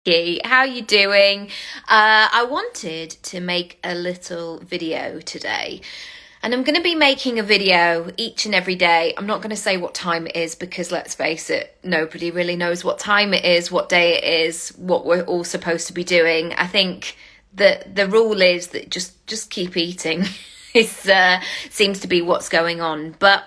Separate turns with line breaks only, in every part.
Nicky. How you doing? I wanted to make a little video today, and I'm going to be making a video each and every day. I'm not going to say what time it is because let's face it, nobody really knows what time it is, what day it is, what we're all supposed to be doing. I think that the rule is that just keep eating. Is seems to be what's going on. But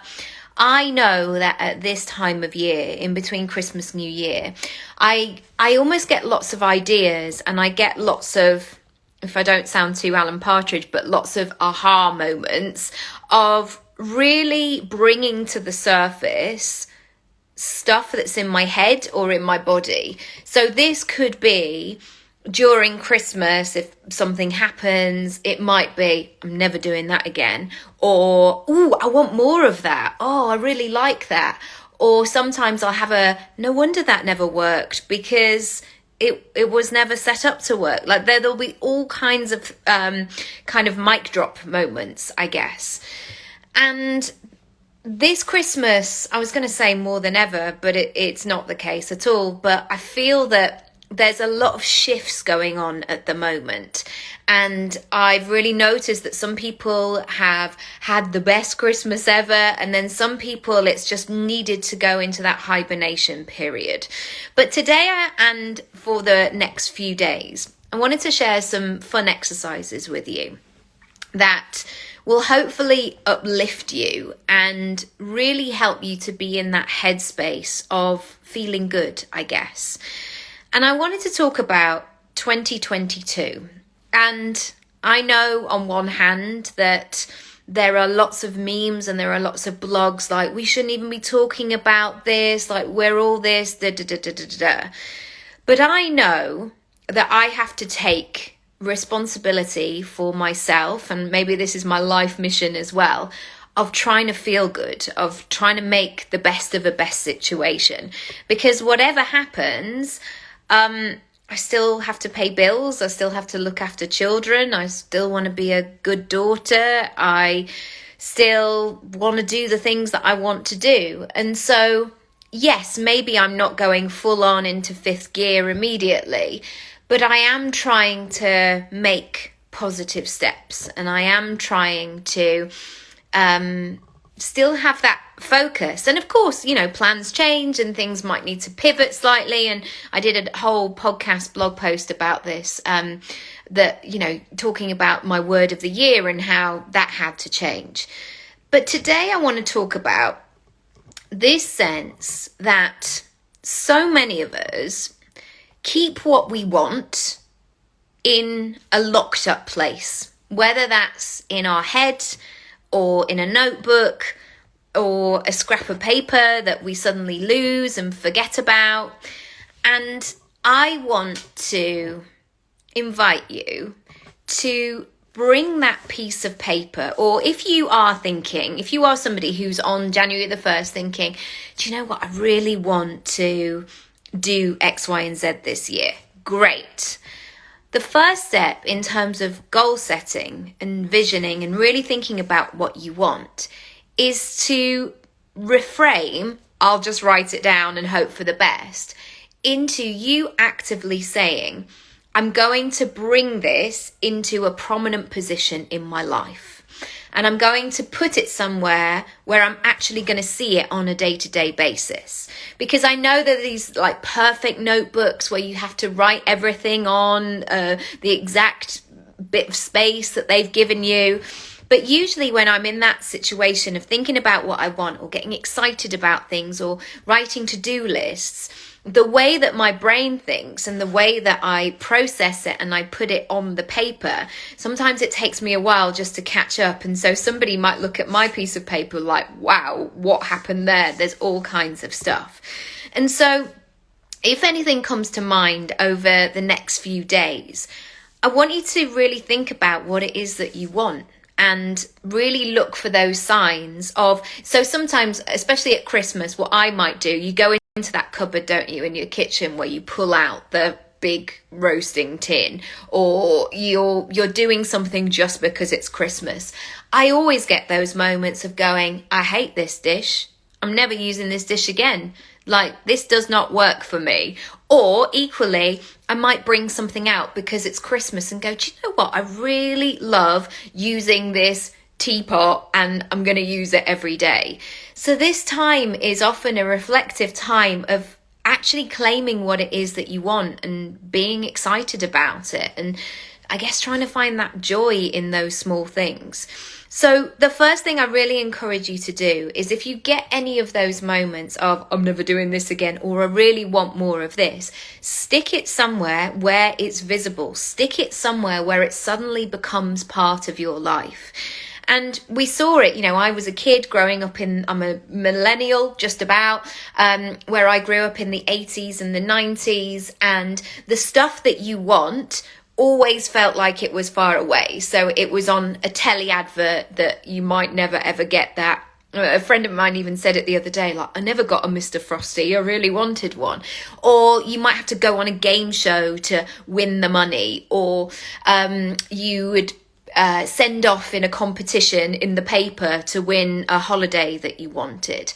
I know that at this time of year, in between Christmas and New Year, I almost get lots of ideas, and I get lots of, if I don't sound too Alan Partridge, but lots of aha moments of really bringing to the surface stuff that's in my head or in my body. So this could be during Christmas, if something happens, it might be, I'm never doing that again. Or, ooh, I want more of that. Oh, I really like that. Or sometimes I'll have a, no wonder that never worked because it was never set up to work. Like there'll be all kinds of kind of mic drop moments, I guess. And this Christmas, I was going to say more than ever, but it's not the case at all. But I feel that there's a lot of shifts going on at the moment. And I've really noticed that some people have had the best Christmas ever. And then some people, it's just needed to go into that hibernation period. But today and for the next few days, I wanted to share some fun exercises with you that will hopefully uplift you and really help you to be in that headspace of feeling good, I guess. And I wanted to talk about 2022. And I know on one hand that there are lots of memes and there are lots of blogs like, we shouldn't even be talking about this, like we're all this, da da da da da da. But I know that I have to take responsibility for myself, and maybe this is my life mission as well, of trying to feel good, of trying to make the best of a best situation. Because whatever happens, I still have to pay bills. I still have to look after children. I still want to be a good daughter. I still want to do the things that I want to do. And so, yes, maybe I'm not going full on into fifth gear immediately, but I am trying to make positive steps, and I am trying to still have that focus. And of course, you know, plans change and things might need to pivot slightly. And I did a whole podcast blog post about this, that, you know, talking about my word of the year and how that had to change. But today I want to talk about this sense that so many of us keep what we want in a locked up place, whether that's in our head or in a notebook or a scrap of paper that we suddenly lose and forget about. And I want to invite you to bring that piece of paper, or if you are somebody who's on January the 1st thinking, do you know what, I really want to do X, Y, and Z this year. Great. The first step in terms of goal setting and visioning and really thinking about what you want is to reframe, I'll just write it down and hope for the best, into you actively saying, I'm going to bring this into a prominent position in my life. And I'm going to put it somewhere where I'm actually going to see it on a day-to-day basis. Because I know that these like perfect notebooks where you have to write everything on the exact bit of space that they've given you. But usually when I'm in that situation of thinking about what I want or getting excited about things or writing to-do lists, the way that my brain thinks and the way that I process it and I put it on the paper, sometimes it takes me a while just to catch up. And so somebody might look at my piece of paper like, wow, what happened there? There's all kinds of stuff. And so if anything comes to mind over the next few days, I want you to really think about what it is that you want. And really look for those signs of, so sometimes, especially at Christmas, what I might do, you go into that cupboard, don't you, in your kitchen where you pull out the big roasting tin, or you're doing something just because it's Christmas. I always get those moments of going, I hate this dish. I'm never using this dish again. Like, this does not work for me. Or equally, I might bring something out because it's Christmas and go, do you know what? I really love using this teapot and I'm going to use it every day. So this time is often a reflective time of actually claiming what it is that you want and being excited about it. And I guess trying to find that joy in those small things. So the first thing I really encourage you to do is, if you get any of those moments of I'm never doing this again, or I really want more of this, stick it somewhere where it's visible. Stick it somewhere where it suddenly becomes part of your life. And we saw it, I was a kid growing up I'm a millennial, just about, where I grew up in the 80s and the 90s, and the stuff that you want always felt like it was far away. So it was on a telly advert that you might never ever get that. A friend of mine even said it the other day, like, I never got a Mr. Frosty, I really wanted one. Or you might have to go on a game show to win the money, or you would send off in a competition in the paper to win a holiday that you wanted.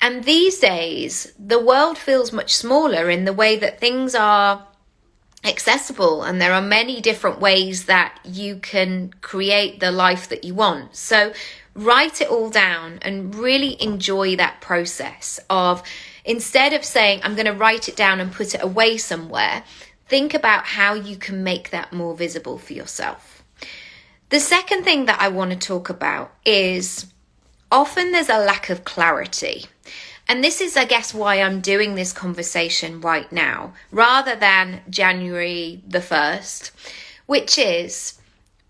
And these days, the world feels much smaller in the way that things are accessible, and there are many different ways that you can create the life that you want. So write it all down and really enjoy that process of, instead of saying I'm going to write it down and put it away somewhere, think about how you can make that more visible for yourself. The second thing that I want to talk about is, often there's a lack of clarity. And this is, I guess, why I'm doing this conversation right now, rather than January the 1st, which is,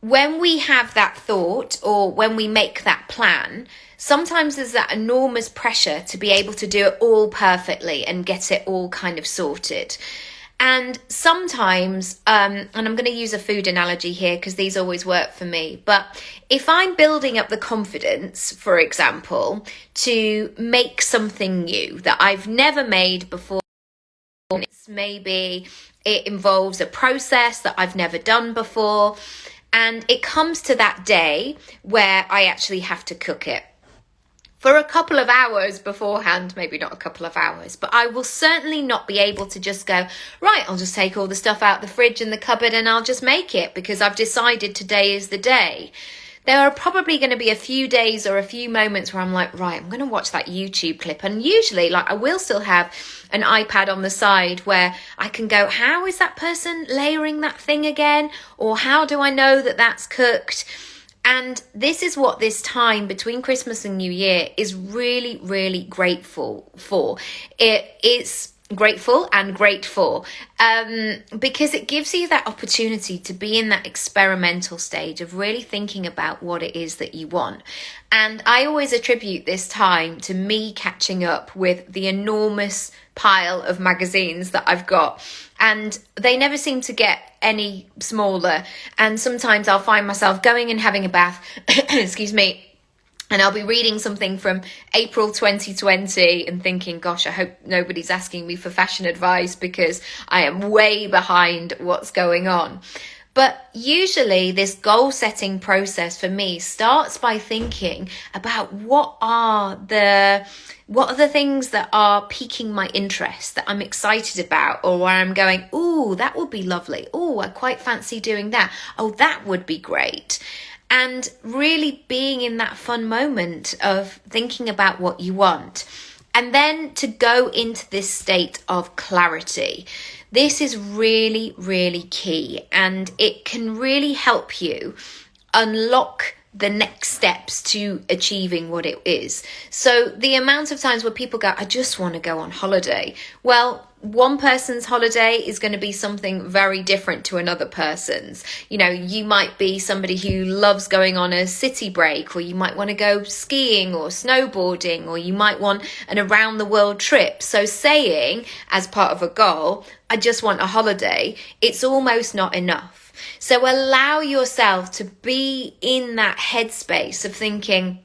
when we have that thought or when we make that plan, sometimes there's that enormous pressure to be able to do it all perfectly and get it all kind of sorted. And sometimes, and I'm going to use a food analogy here because these always work for me, but if I'm building up the confidence, for example, to make something new that I've never made before, maybe it involves a process that I've never done before, and it comes to that day where I actually have to cook it. For a couple of hours beforehand, maybe not a couple of hours, but I will certainly not be able to just go, right, I'll just take all the stuff out the fridge and the cupboard and I'll just make it because I've decided today is the day. There are probably going to be a few days or a few moments where I'm like, right, I'm going to watch that YouTube clip. And usually, I will still have an iPad on the side where I can go, how is that person layering that thing again? Or how do I know that that's cooked? And this is what this time between Christmas and New Year is really, really grateful for. It's grateful and grateful because it gives you that opportunity to be in that experimental stage of really thinking about what it is that you want. And I always attribute this time to me catching up with the enormous pile of magazines that I've got, and they never seem to get any smaller. And sometimes I'll find myself going and having a bath excuse me, and I'll be reading something from April 2020 and thinking, gosh, I hope nobody's asking me for fashion advice because I am way behind what's going on. But usually this goal setting process for me starts by thinking about what are the things that are piquing my interest, that I'm excited about, or where I'm going, ooh, that would be lovely. Ooh, I quite fancy doing that. Oh, that would be great. And really being in that fun moment of thinking about what you want. And then to go into this state of clarity. This is really, really key, and it can really help you unlock the next steps to achieving what it is. So the amount of times where people go, I just want to go on holiday. Well, one person's holiday is going to be something very different to another person's. You might be somebody who loves going on a city break, or you might want to go skiing or snowboarding, or you might want an around the world trip. So saying as part of a goal, I just want a holiday, it's almost not enough. So allow yourself to be in that headspace of thinking,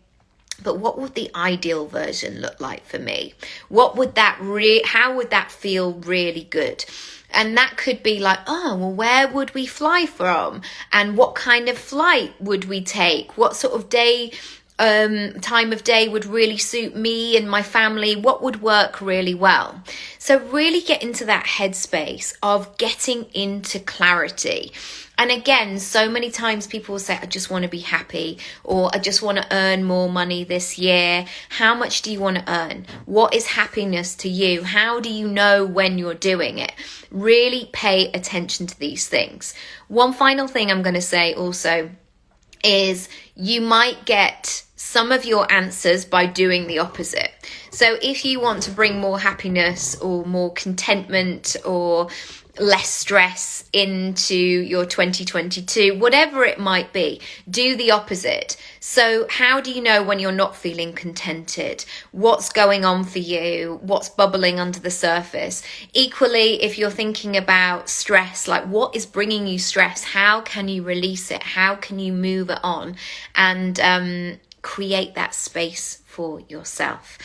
but what would the ideal version look like for me? What would that how would that feel really good? And that could be like, oh, well, where would we fly from? And what kind of flight would we take? What sort of day time of day would really suit me and my family, what would work really well. So really get into that headspace of getting into clarity. And again, so many times people will say, I just want to be happy, or I just want to earn more money this year. How much do you want to earn? What is happiness to you? How do you know when you're doing it? Really pay attention to these things. One final thing I'm going to say also is you might get some of your answers by doing the opposite. So if you want to bring more happiness or more contentment or less stress into your 2022, whatever it might be, do the opposite. So how do you know when you're not feeling contented? What's going on for you? What's bubbling under the surface? Equally, if you're thinking about stress, like what is bringing you stress? How can you release it? How can you move it on and create that space for yourself?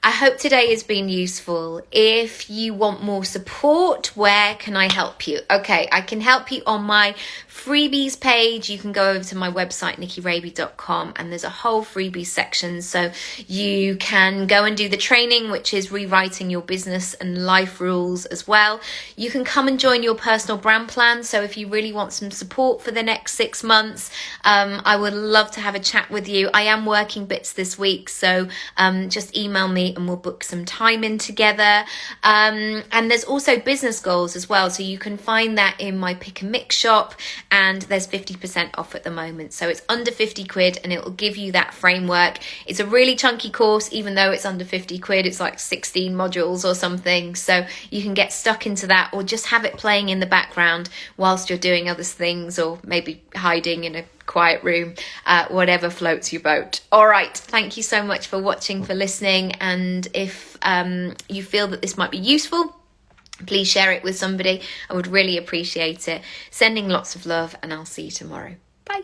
I hope today has been useful. If you want more support, where can I help you? Okay, I can help you on my freebies page. You can go over to my website, nickyraby.com, and there's a whole freebies section. So you can go and do the training, which is rewriting your business and life rules as well. You can come and join your personal brand plan. So if you really want some support for the next 6 months, I would love to have a chat with you. I am working bits this week, so just email me and we'll book some time in together. And there's also business goals as well. So you can find that in my pick and mix shop, and there's 50% off at the moment. So it's under 50 quid and it will give you that framework. It's a really chunky course, even though it's under 50 quid, it's like 16 modules or something. So you can get stuck into that or just have it playing in the background whilst you're doing other things, or maybe hiding in a quiet room, whatever floats your boat. All right, thank you so much for watching, for listening, and if you feel that this might be useful, please share it with somebody. I would really appreciate it. Sending lots of love, and I'll see you tomorrow. Bye.